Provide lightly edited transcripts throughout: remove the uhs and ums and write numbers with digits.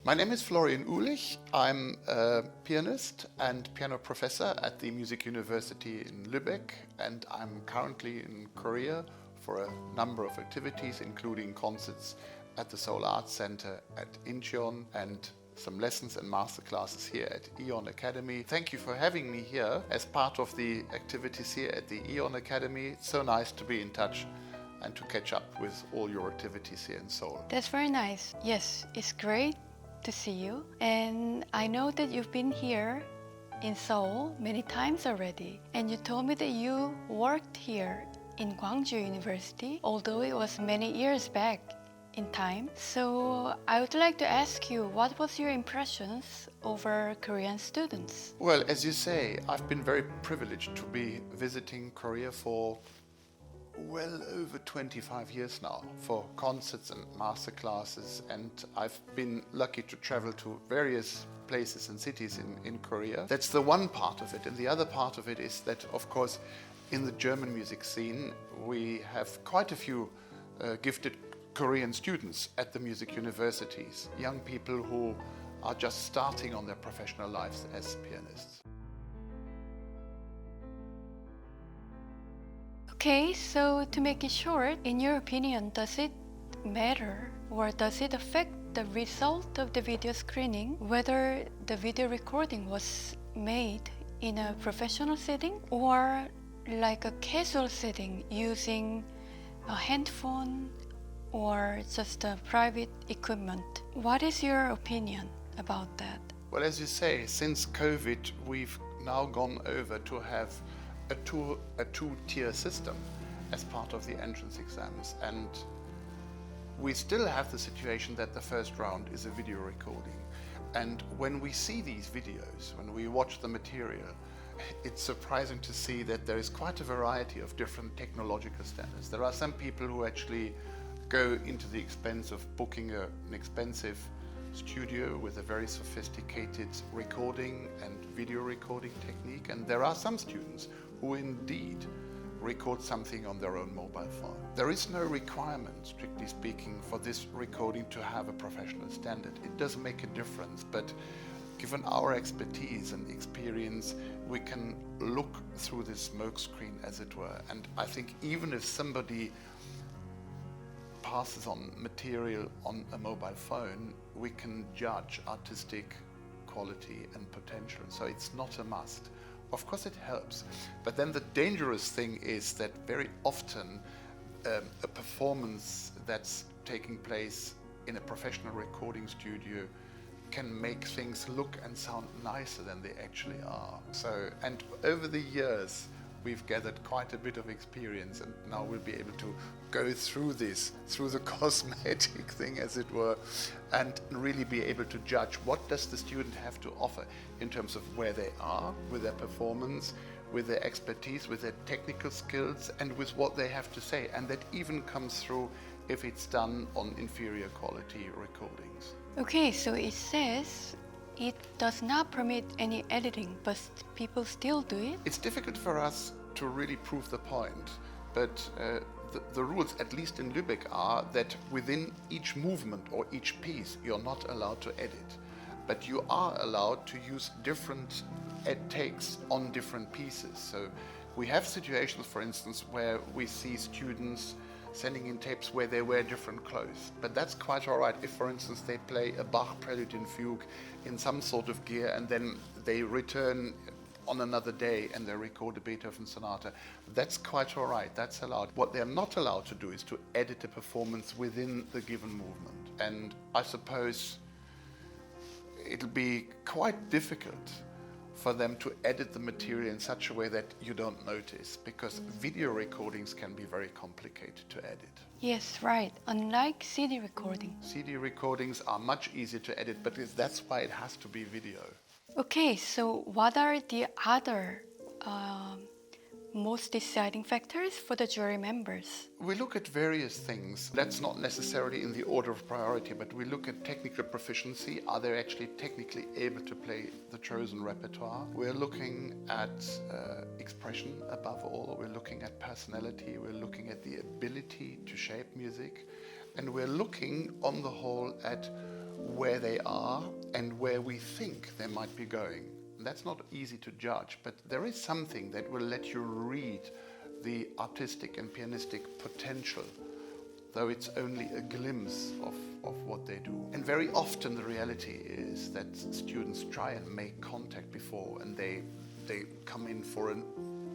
My name is Florian Uhlich. I'm a pianist and piano professor at the Music University in Lübeck, and I'm currently in Korea for a number of activities, including concerts at the Seoul Arts Center at Incheon and some lessons and masterclasses here at EON Academy. Thank you for having me here as part of the activities here at the EON Academy. It's so nice to be in touch and to catch up with all your activities here in Seoul. That's very nice. Yes, it's great to see you. And I know that you've been here in Seoul many times already. And you told me that you worked here in Gwangju University, although it was many years back in time. So I would like to ask you, what was your impressions over Korean students? Well, as you say, I've been very privileged to be visiting Korea for well over 25 years now for concerts and masterclasses, and I've been lucky to travel to various places and cities in Korea. That's the one part of it, and the other part of it is that, of course, in the German music scene we have quite a few gifted Korean students at the music universities, young people who are just starting on their professional lives as pianists. Okay, so to make it short, in your opinion, does it matter or does it affect the result of the video screening whether the video recording was made in a professional setting or like a casual setting using a handphone or just a private equipment? What is your opinion about that? Well, as you say, since COVID, we've now gone over to have a two-tier system as part of the entrance exams, and we still have the situation that the first round is a video recording. And when we see these videos, when we watch the material, it's surprising to see that there is quite a variety of different technological standards. There are some people who actually go into the expense of booking an expensive studio with a very sophisticated recording and video recording technique, and there are some students who indeed record something on their own mobile phone. There is no requirement, strictly speaking, for this recording to have a professional standard. It does make a difference, but given our expertise and experience, we can look through this smoke screen, as it were, and I think even if somebody passes on material on a mobile phone, we can judge artistic quality and potential. So it's not a must. Of course it helps, but then the dangerous thing is that very often a performance that's taking place in a professional recording studio can make things look and sound nicer than they actually are. So, and over the years, we've gathered quite a bit of experience, and now we'll be able to go through this, through the cosmetic thing, as it were, and really be able to judge what does the student have to offer in terms of where they are with their performance, with their expertise, with their technical skills, and with what they have to say. And that even comes through if it's done on inferior quality recordings. Okay, so it says it does not permit any editing, but people still do it? It's difficult for us to really prove the point, but the rules, at least in Lübeck, are that within each movement or each piece, you're not allowed to edit, but you are allowed to use different takes on different pieces. So we have situations, for instance, where we see students sending in tapes where they wear different clothes. But that's quite all right if, for instance, they play a Bach prelude in fugue in some sort of gear and then they return on another day and they record a Beethoven sonata. That's quite all right, that's allowed. What they're not allowed to do is to edit a performance within the given movement. And I suppose it'll be quite difficult for them to edit the material in such a way that you don't notice, because video recordings can be very complicated to edit. Yes, right. Unlike CD recording. CD recordings are much easier to edit, but that's why it has to be video. Okay, so what are the other most deciding factors for the jury members? We look at various things. That's not necessarily in the order of priority, but we look at technical proficiency. Are they actually technically able to play the chosen repertoire? We're looking at expression above all. We're looking at personality. We're looking at the ability to shape music. And we're looking on the whole at where they are and where we think they might be going. And that's not easy to judge, but there is something that will let you read the artistic and pianistic potential, though it's only a glimpse of what they do. And very often the reality is that students try and make contact before, and they come in for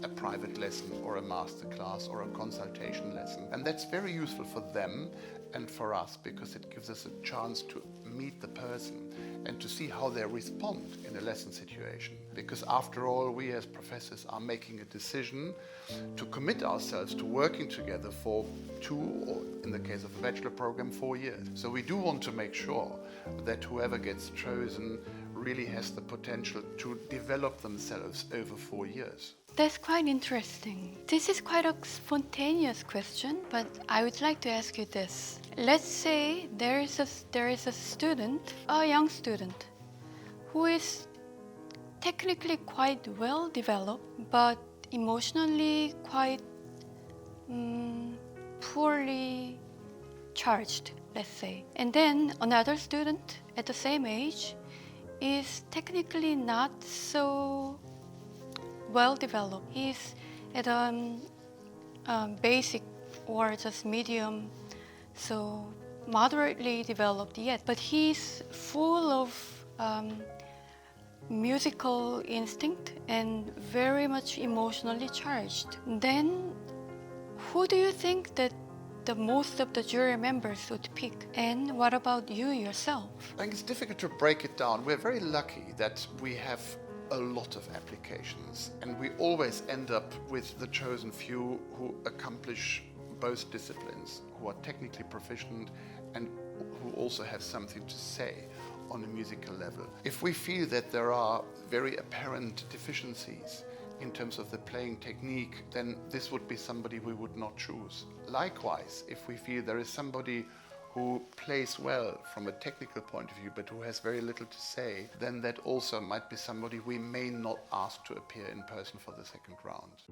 a private lesson or a master class or a consultation lesson. And that's very useful for them and for us, because it gives us a chance to meet the person and to see how they respond in a lesson situation. Because after all, we as professors are making a decision to commit ourselves to working together for 2, or in the case of a bachelor program, 4 years. So we do want to make sure that whoever gets chosen really has the potential to develop themselves over 4 years. That's quite interesting. This is quite a spontaneous question, but I would like to ask you this. Let's say there is a student, a young student, who is technically quite well developed, but emotionally quite poorly charged, let's say. And then another student at the same age is technically not so well developed. He's at a basic or just medium, so moderately developed yet, but he's full of musical instinct and very much emotionally charged. Then who do you think that the most of the jury members would pick? And what about you yourself? I think it's difficult to break it down. We're very lucky that we have a lot of applications, and we always end up with the chosen few who accomplish both disciplines, who are technically proficient and who also have something to say on a musical level. If we feel that there are very apparent deficiencies in terms of the playing technique, then this would be somebody we would not choose. Likewise, if we feel there is somebody who plays well from a technical point of view but who has very little to say, then that also might be somebody we may not ask to appear in person for the second round.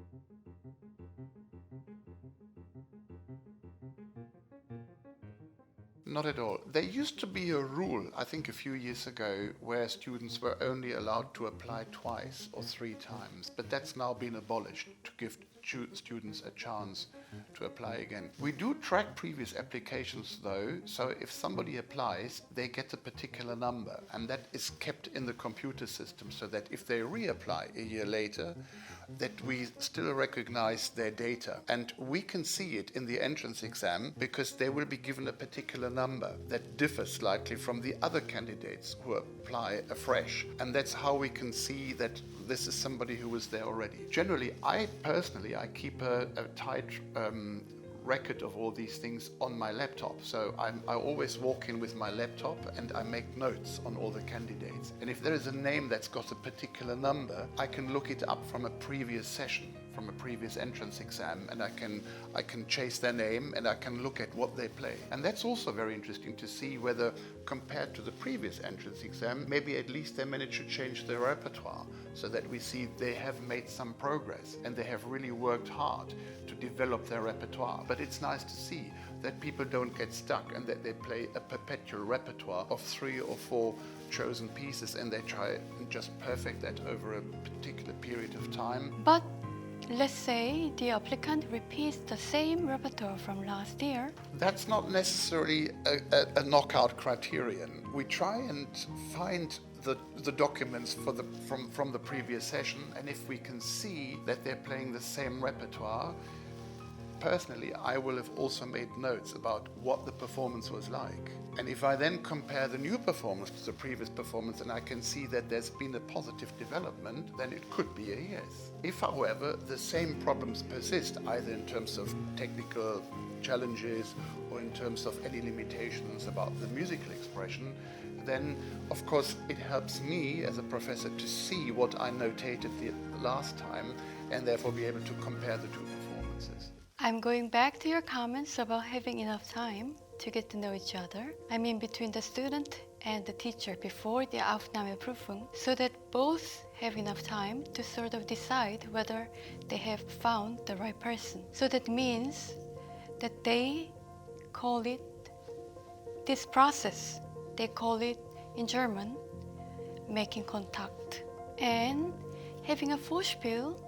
Not at all. There used to be a rule, I think a few years ago, where students were only allowed to apply twice or 3 times, but that's now been abolished to give students a chance to apply again. We do track previous applications though, so if somebody applies, they get a particular number, and that is kept in the computer system so that if they reapply a year later, that we still recognize their data. And we can see it in the entrance exam because they will be given a particular number that differs slightly from the other candidates who apply afresh. And that's how we can see that this is somebody who was there already. Generally, I keep a tight record of all these things on my laptop. So I always walk in with my laptop and I make notes on all the candidates. And if there is a name that's got a particular number, I can look it up from a previous session, from a previous entrance exam, and I can chase their name and I can look at what they play. And that's also very interesting to see whether, compared to the previous entrance exam, maybe at least they managed to change their repertoire so that we see they have made some progress and they have really worked hard to develop their repertoire. But it's nice to see that people don't get stuck and that they play a perpetual repertoire of 3 or 4 chosen pieces and they try and just perfect that over a particular period of time. But let's say the applicant repeats the same repertoire from last year. That's not necessarily a knockout criterion. We try and find the documents from the previous session, and if we can see that they're playing the same repertoire, personally, I will have also made notes about what the performance was like. And if I then compare the new performance to the previous performance and I can see that there's been a positive development, then it could be a yes. If, however, the same problems persist, either in terms of technical challenges or in terms of any limitations about the musical expression, then of course it helps me as a professor to see what I notated the last time and therefore be able to compare the 2 performances. I'm going back to your comments about having enough time to get to know each other. I mean between the student and the teacher before the Aufnahmeprüfung, so that both have enough time to sort of decide whether they have found the right person. So that means that they call it this process They call it in German making Kontakt and having a Vorspiel.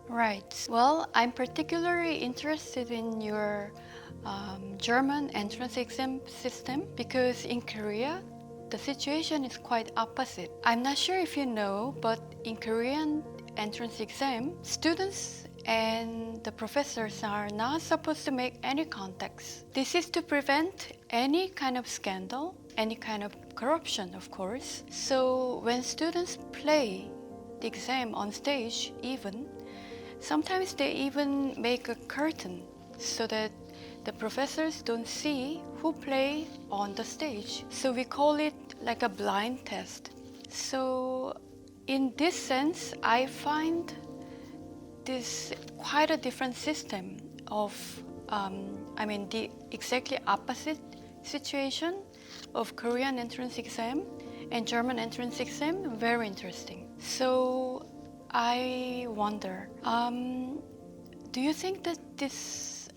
Right. Well, I'm particularly interested in your German entrance exam system because in Korea, the situation is quite opposite. I'm not sure if you know, but in Korean entrance exam, students and the professors are not supposed to make any contacts. This is to prevent any kind of scandal, any kind of corruption, of course. So when students play the exam on stage, sometimes they even make a curtain so that the professors don't see who play on the stage. So we call it like a blind test. So in this sense, I find this quite a different system of, the exactly opposite situation of Korean entrance exam and German entrance exam, very interesting. So I wonder, do you think that this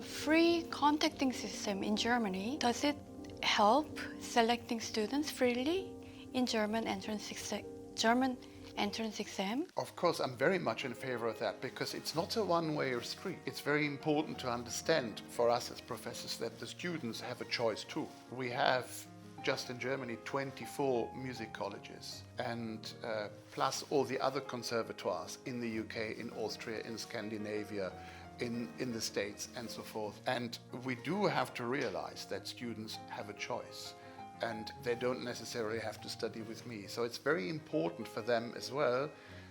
free contacting system in Germany, does it help selecting students freely in German entrance exam? Of course, I'm very much in favor of that because it's not a one-way street. It's very important to understand for us as professors that the students have a choice too. We have just in Germany 24 music colleges and plus all the other conservatoires in the UK, in Austria, in Scandinavia, in the States and so forth. And we do have to realize that students have a choice and they don't necessarily have to study with me. So it's very important for them as well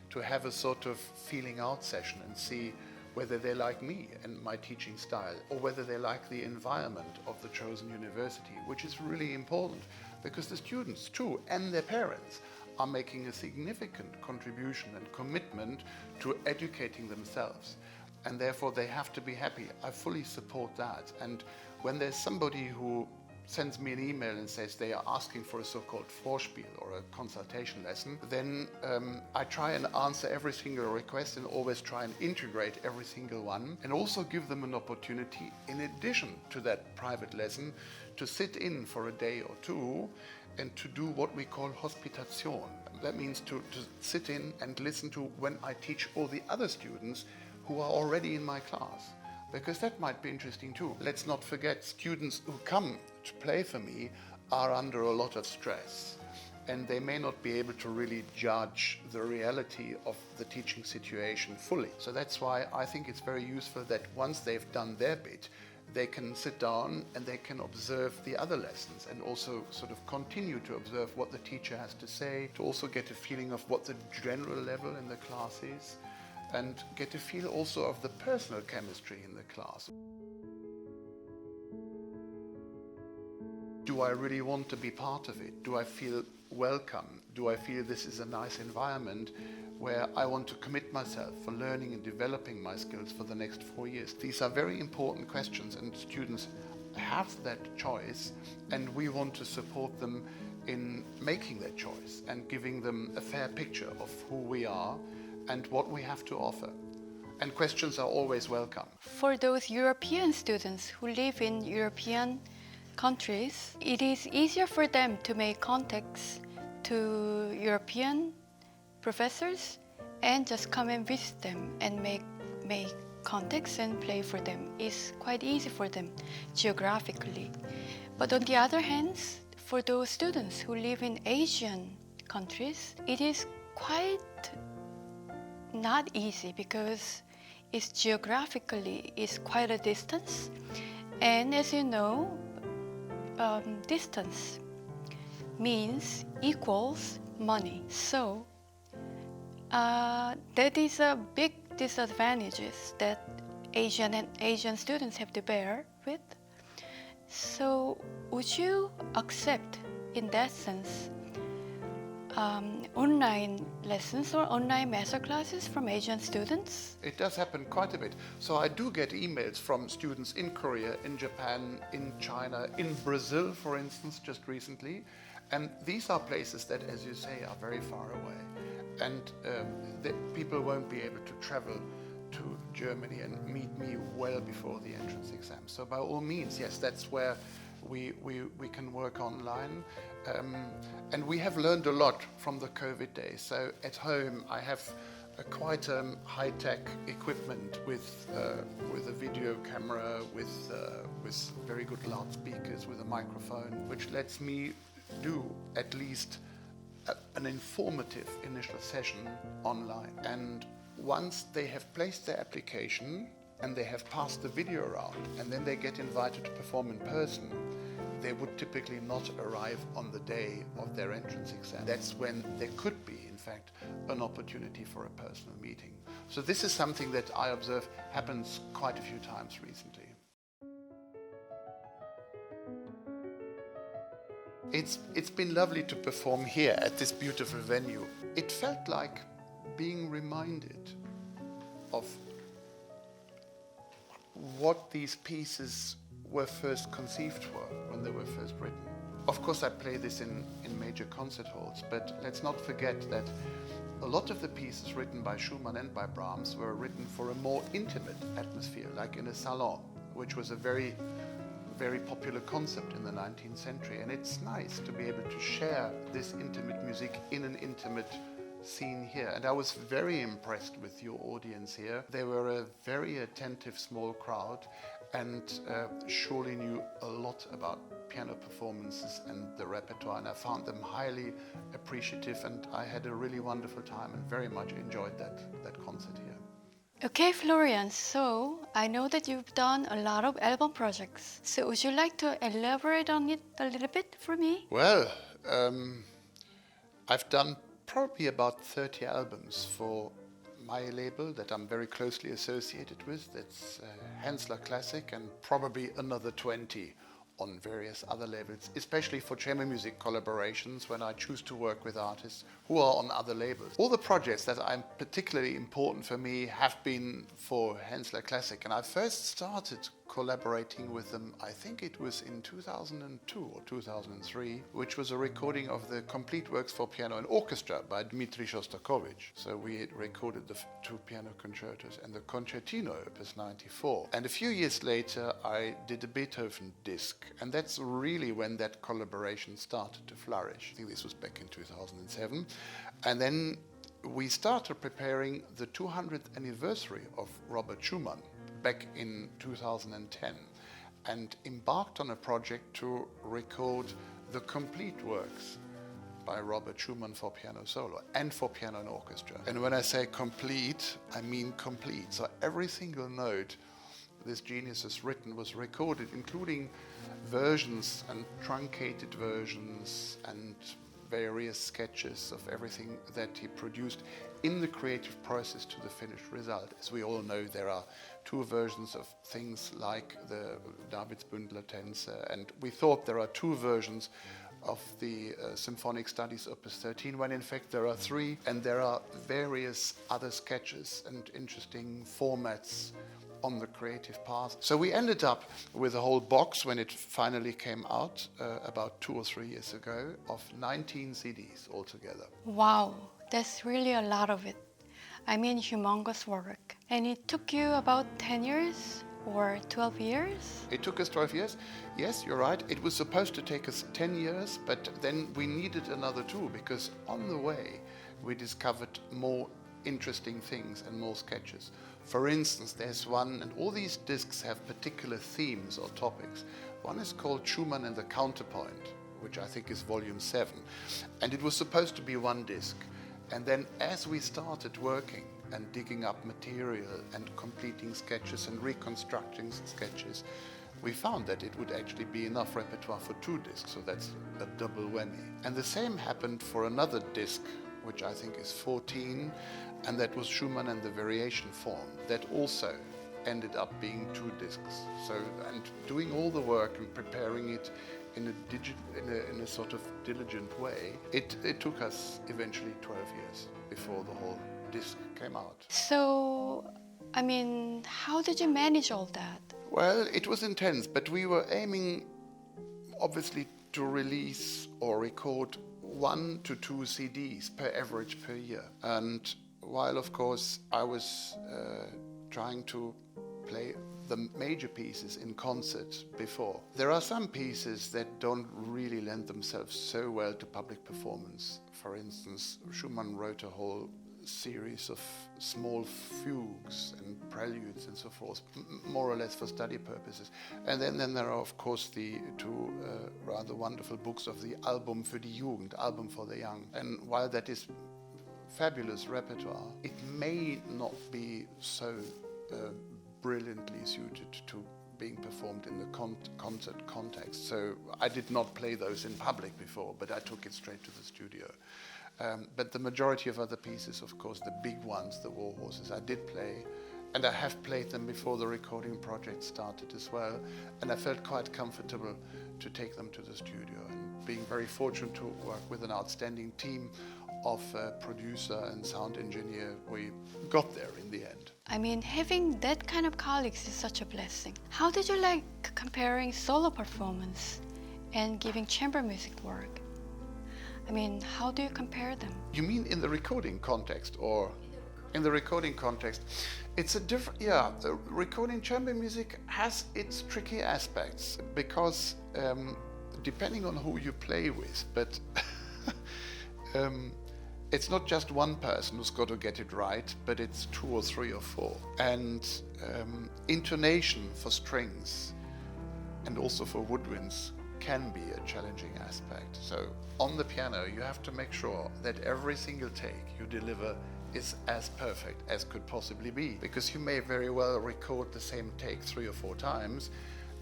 to have a sort of feeling out session and see whether they like me and my teaching style or whether they like the environment of the chosen university, which is really important because the students too and their parents are making a significant contribution and commitment to educating themselves. And therefore they have to be happy. I fully support that. And when there's somebody who sends me an email and says they are asking for a so-called Vorspiel or a consultation lesson, then I try and answer every single request and always try and integrate every single one and also give them an opportunity, in addition to that private lesson, to sit in for a day or two and to do what we call Hospitation. That means to sit in and listen to when I teach all the other students who are already in my class, because that might be interesting too. Let's not forget, students who come to play for me are under a lot of stress and they may not be able to really judge the reality of the teaching situation fully. So that's why I think it's very useful that once they've done their bit, they can sit down and they can observe the other lessons and also sort of continue to observe what the teacher has to say, to also get a feeling of what the general level in the class is, and get a feel also of the personal chemistry in the class. Do I really want to be part of it? Do I feel welcome? Do I feel this is a nice environment where I want to commit myself for learning and developing my skills for the next 4 years? These are very important questions and students have that choice and we want to support them in making that choice and giving them a fair picture of who we are and what we have to offer. And questions are always welcome. For those European students who live in European countries, it is easier for them to make contacts to European professors and just come and visit them and make contacts and play for them. It's quite easy for them geographically. But on the other hand, for those students who live in Asian countries, it is quite not easy because it's geographically is quite a distance, and as you know, distance means equals money. So that is a big disadvantages that Asian students have to bear with. So would you accept, in that sense, online lessons or online master classes from Asian students? It does happen quite a bit. So I do get emails from students in Korea, in Japan, in China, in Brazil, for instance, just recently. And these are places that, as you say, are very far away. And the people won't be able to travel to Germany and meet me well before the entrance exam. So by all means, yes, that's where we can work online. And we have learned a lot from the COVID days. So at home I have quite high-tech equipment with a video camera, with very good loudspeakers, with a microphone, which lets me do at least an informative initial session online. And once they have placed their application and they have passed the video round, and then they get invited to perform in person, they would typically not arrive on the day of their entrance exam. That's when there could be, in fact, an opportunity for a personal meeting. So this is something that I observe happens quite a few times recently. It's been lovely to perform here at this beautiful venue. It felt like being reminded of what these pieces were first conceived for, when they were first written. Of course, I play this in major concert halls, but let's not forget that a lot of the pieces written by Schumann and by Brahms were written for a more intimate atmosphere, like in a salon, which was a very popular concept in the 19th century. And it's nice to be able to share this intimate music in an intimate scene here. And I was very impressed with your audience here. They were a very attentive small crowd, and surely knew a lot about piano performances and the repertoire, and I found them highly appreciative, and I had a really wonderful time and very much enjoyed that concert here. Okay, Florian, so I know that you've done a lot of album projects. So would you like to elaborate on it a little bit for me? Well, I've done probably about 30 albums for my label that I'm very closely associated with. That's Hensler Classic, and probably another 20 on various other labels, especially for chamber music collaborations when I choose to work with artists who are on other labels. All the projects that are particularly important for me have been for Hensler Classic, and I first started collaborating with them, I think it was in 2002 or 2003, which was a recording of the complete works for piano and orchestra by Dmitri Shostakovich. So we had recorded the two piano concertos and the concertino, opus 94. And a few years later, I did a Beethoven disc, and that's really when that collaboration started to flourish. I think this was back in 2007. And then we started preparing the 200th anniversary of Robert Schumann back in 2010, and embarked on a project to record the complete works by Robert Schumann for piano solo and for piano and orchestra. And when I say complete, I mean complete. So every single note this genius has written was recorded, including versions and truncated versions and various sketches of everything that he produced in the creative process to the finished result. As we all know, there are two versions of things like the Davidsbündler Tänze, and we thought there are two versions of the Symphonic Studies Opus 13, when in fact there are three, and there are various other sketches and interesting formats on the creative path. So we ended up with a whole box when it finally came out about 2 or 3 years ago of 19 CDs altogether. Wow, that's really a lot of it. I mean, humongous work. And it took you about 10 years or 12 years? It took us 12 years. Yes, you're right. It was supposed to take us 10 years, but then we needed another 2 because on the way we discovered more interesting things and more sketches. For instance, there's one, and all these discs have particular themes or topics. One is called Schumann and the Counterpoint, which I think is volume 7. And it was supposed to be one disc. And then as we started working and digging up material and completing sketches and reconstructing sketches, we found that it would actually be enough repertoire for 2 discs, so that's a double whammy. And the same happened for another disc, which I think is 14, and that was Schumann and the Variation Form. That also ended up being 2 discs. So, and doing all the work and preparing it in a sort of diligent way, it took us eventually 12 years before the whole disc came out. So, I mean, how did you manage all that? Well, it was intense, but we were aiming, obviously, to release or record 1 to 2 CDs per average per year. And while, of course, I was trying to play the major pieces in concert before. There are some pieces that don't really lend themselves so well to public performance. For instance, Schumann wrote a whole series of small fugues and preludes and so forth, more or less for study purposes. And then there are, of course, the two rather wonderful books of the Album für die Jugend, Album for the Young. And while that is fabulous repertoire, it may not be so brilliantly suited to being performed in the concert context. So I did not play those in public before, but I took it straight to the studio. But the majority of other pieces, of course, the big ones, the war horses, I did play. And I have played them before the recording project started as well. And I felt quite comfortable to take them to the studio. And being very fortunate to work with an outstanding team of producer and sound engineer, we got there in the end. I mean, having that kind of colleagues is such a blessing. How did you like comparing solo performance and giving chamber music work? I mean, how do you compare them? You mean in the recording context or? In the recording context, it's a different, the recording chamber music has its tricky aspects because depending on who you play with, but it's not just one person who's got to get it right, but it's two or three or four. And intonation for strings and also for woodwinds can be a challenging aspect. So on the piano, you have to make sure that every single take you deliver is as perfect as could possibly be, because you may very well record the same take 3 or 4 times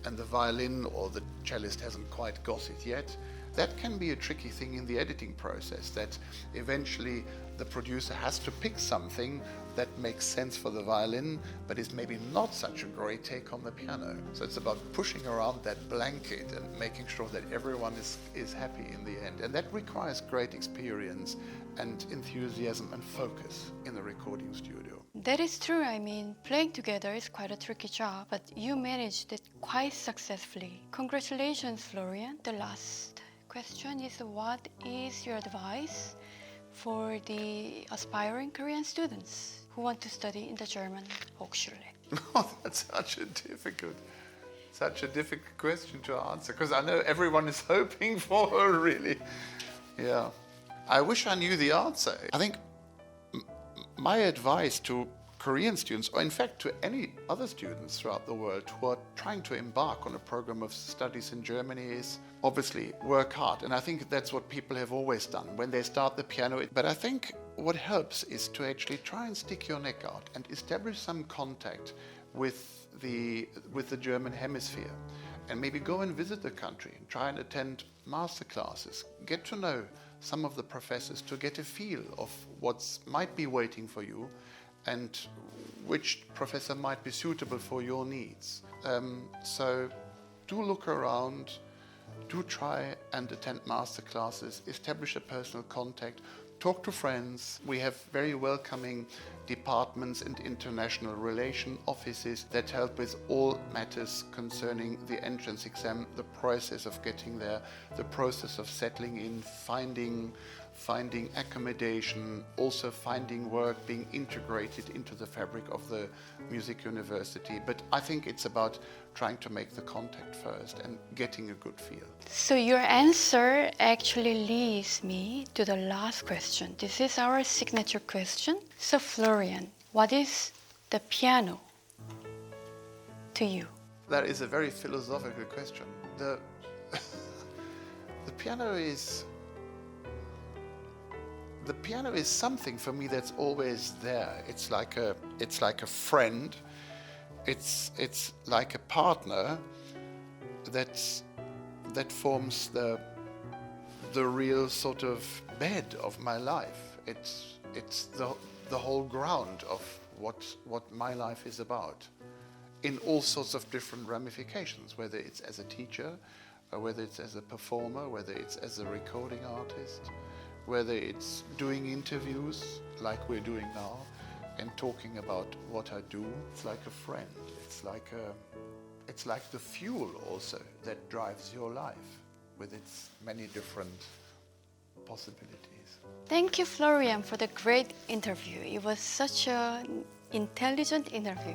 and the violin or the cellist hasn't quite got it yet. That can be a tricky thing in the editing process, that eventually the producer has to pick something that makes sense for the violin, but is maybe not such a great take on the piano. So it's about pushing around that blanket and making sure that everyone is happy in the end. And that requires great experience and enthusiasm and focus in the recording studio. That is true. I mean, playing together is quite a tricky job, but you managed it quite successfully. Congratulations, Florian. The last question is, what is your advice for the aspiring Korean students who want to study in the German Hochschule? Oh, that's such a difficult question to answer, because I know everyone is hoping for her, really. Yeah. I wish I knew the answer. I think my advice to Korean students, or in fact to any other students throughout the world who are trying to embark on a program of studies in Germany, is obviously work hard. And I think that's what people have always done when they start the piano. But I think what helps is to actually try and stick your neck out and establish some contact with the German hemisphere, and maybe go and visit the country and try and attend master classes, get to know some of the professors to get a feel of what might be waiting for you and which professor might be suitable for your needs. So do look around, do try and attend master classes, establish a personal contact, talk to friends. We have very welcoming departments and international relation offices that help with all matters concerning the entrance exam, the process of getting there, the process of settling in, finding accommodation, also finding work, being integrated into the fabric of the music university. But I think it's about trying to make the contact first and getting a good feel. So your answer actually leads me to the last question. This is our signature question. So Florian, what is the piano to you? That is a very philosophical question. The piano is something for me that's always there. It's like a friend. It's like a partner that forms the real sort of bed of my life. It's the whole ground of what my life is about, in all sorts of different ramifications, whether it's as a teacher, or whether it's as a performer, whether it's as a recording artist, whether it's doing interviews like we're doing now and talking about what I do. It's like a friend. It's like the fuel also that drives your life with its many different possibilities. Thank you, Florian, for the great interview. It was such an intelligent interview.